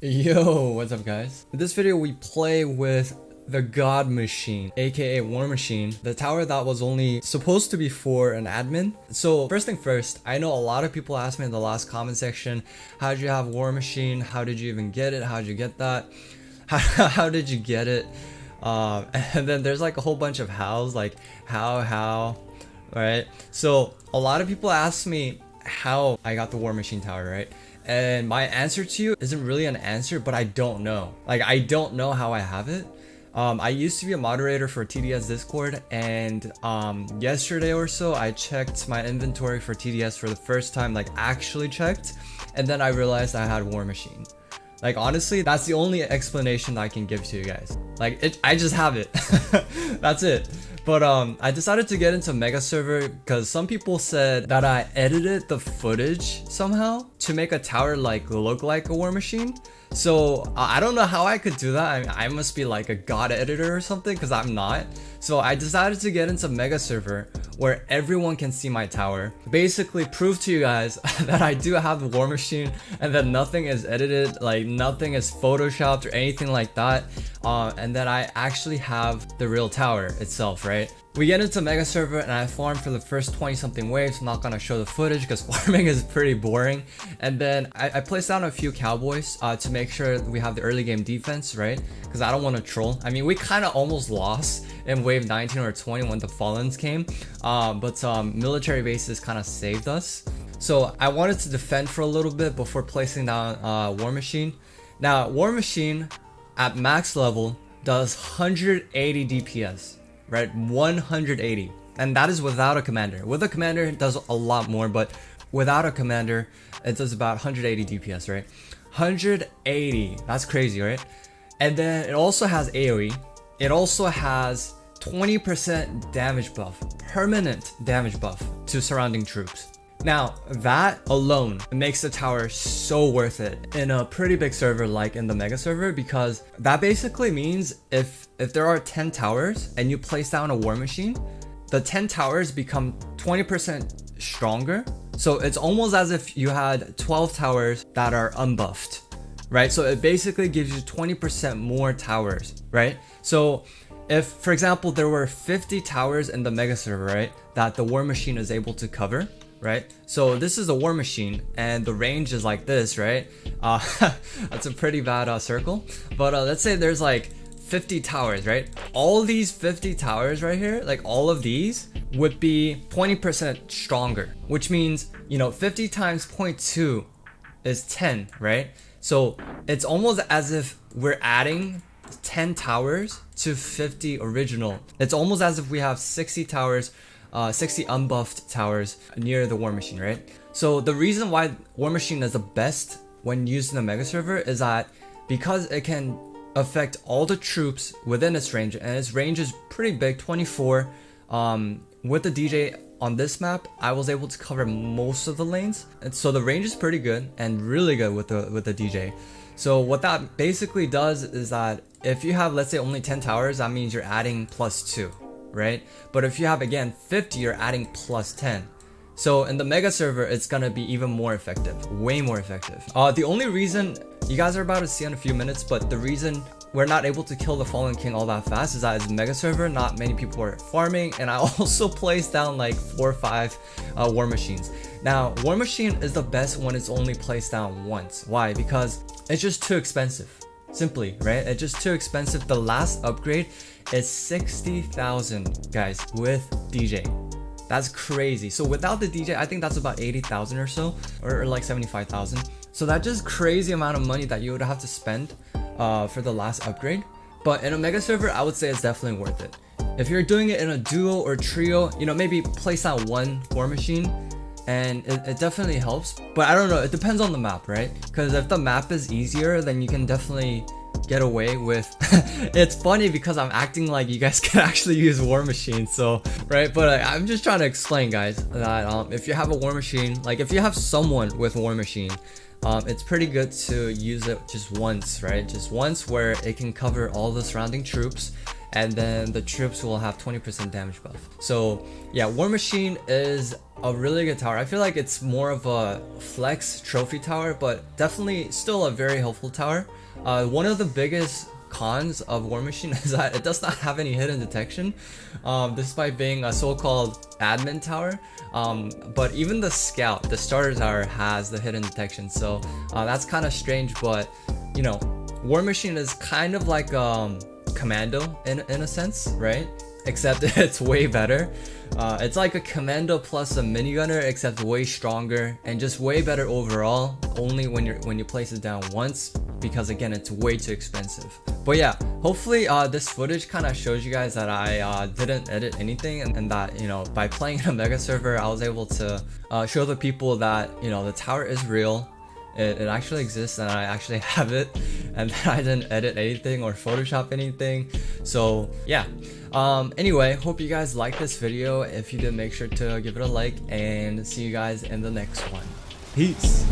Yo, what's up guys? In this video we play with the God Machine, aka War Machine, the tower that was only supposed to be for an admin. So first thing first, I know a lot of people asked me in the last comment section, how did you have War Machine? How did you even get it? How did you get that? How did you get it? And then there's like a whole bunch of hows, like how, right? So a lot of people asked me how I got the War Machine tower, right? And my answer to you isn't really an answer, but I don't know. Like, I don't know how I have it. I used to be a moderator for TDS Discord, and yesterday or so, I checked my inventory for TDS for the first time, like actually checked, and then I realized I had War Machine. Like, honestly, that's the only explanation that I can give to you guys. Like, I just have it. That's it. But I decided to get into Mega Server because some people said that I edited the footage somehow to make a tower like look like a War Machine. So I don't know how I could do that. I mean, I must be like a god editor or something, because I'm not. So I decided to get into Mega Server where everyone can see my tower. Basically prove to you guys that I do have the War Machine and that nothing is edited, like nothing is photoshopped or anything like that. And that I actually have the real tower itself, right? We get into Mega Server and I farm for the first 20 something waves. I'm not gonna show the footage because farming is pretty boring. And then I placed down a few cowboys to make sure we have the early game defense, right? Because I don't want to troll. I mean, we kind of almost lost in wave 19 or 20 when the Fallens came, but military bases kind of saved us. So I wanted to defend for a little bit before placing down War Machine. Now, War Machine at max level does 180 DPS, right? 180, and that is without a commander. With a commander it does a lot more, but without a commander it does about 180 DPS, right? 180, that's crazy, right? And then it also has AoE. It also has 20% damage buff, permanent damage buff to surrounding troops. Now, that alone makes the tower so worth it in a pretty big server like in the Mega Server, because that basically means if there are 10 towers and you place down a War Machine, the 10 towers become 20% stronger. So it's almost as if you had 12 towers that are unbuffed, right? So it basically gives you 20% more towers, right? So if, for example, there were 50 towers in the Mega Server, right, that the War Machine is able to cover, right? So this is a War Machine and the range is like this, right? That's a pretty bad circle. But let's say there's like 50 towers, right? All these 50 towers right here, like all of these would be 20% stronger, which means, you know, 50 times 0.2 is 10, right? So it's almost as if we're adding 10 towers to 50 original. It's almost as if we have 60 towers, 60 unbuffed towers near the War Machine, right? So the reason why War Machine is the best when used in the Mega Server is that because it can affect all the troops within its range, and its range is pretty big, 24. With the DJ on this map, I was able to cover most of the lanes, and so the range is pretty good and really good with the DJ. So what that basically does is that if you have, let's say, only 10 towers, that means you're adding +2, right? But if you have, again, 50, you're adding +10. So in the Mega Server, it's gonna be even more effective, way more effective. The only reason, you guys are about to see in a few minutes, but the reason we're not able to kill the Fallen King all that fast is that it's Mega Server, not many people are farming, and I also placed down like 4 or 5 War Machines. Now, War Machine is the best when it's only placed down once. Why? Because it's just too expensive. Simply, right? It's just too expensive. The last upgrade is 60,000, guys, with DJ. That's crazy. So without the DJ, I think that's about 80,000 or so, or like 75,000. So that's just crazy amount of money that you would have to spend for the last upgrade. But in a Mega Server, I would say it's definitely worth it. If you're doing it in a duo or trio, you know, maybe place out one War Machine, and it definitely helps. But I don't know, it depends on the map, right? Because if the map is easier, then you can definitely get away with it's funny because I'm acting like you guys can actually use War Machine, so right? But I'm just trying to explain, guys, that if you have a War Machine, like if you have someone with War Machine, it's pretty good to use it just once, right? Just once, where it can cover all the surrounding troops, and then the troops will have 20% damage buff. So yeah, War Machine is a really good tower. I feel like it's more of a flex trophy tower, but definitely still a very helpful tower. One of the biggest cons of War Machine is that it does not have any hidden detection, despite being a so-called admin tower. But even the scout, the starter tower, has the hidden detection, so that's kind of strange. But you know, War Machine is kind of like commando in a sense, right? Except it's way better. It's like a commando plus a minigunner, except way stronger and just way better overall. Only when you place it down once, because again, it's way too expensive. But yeah, hopefully this footage kind of shows you guys that I didn't edit anything, and that, you know, by playing in a mega server, I was able to show the people that, you know, the tower is real. It actually exists, and I actually have it, and I didn't edit anything or Photoshop anything. So yeah, anyway, hope you guys liked this video. If you did, make sure to give it a like, and see you guys in the next one. Peace.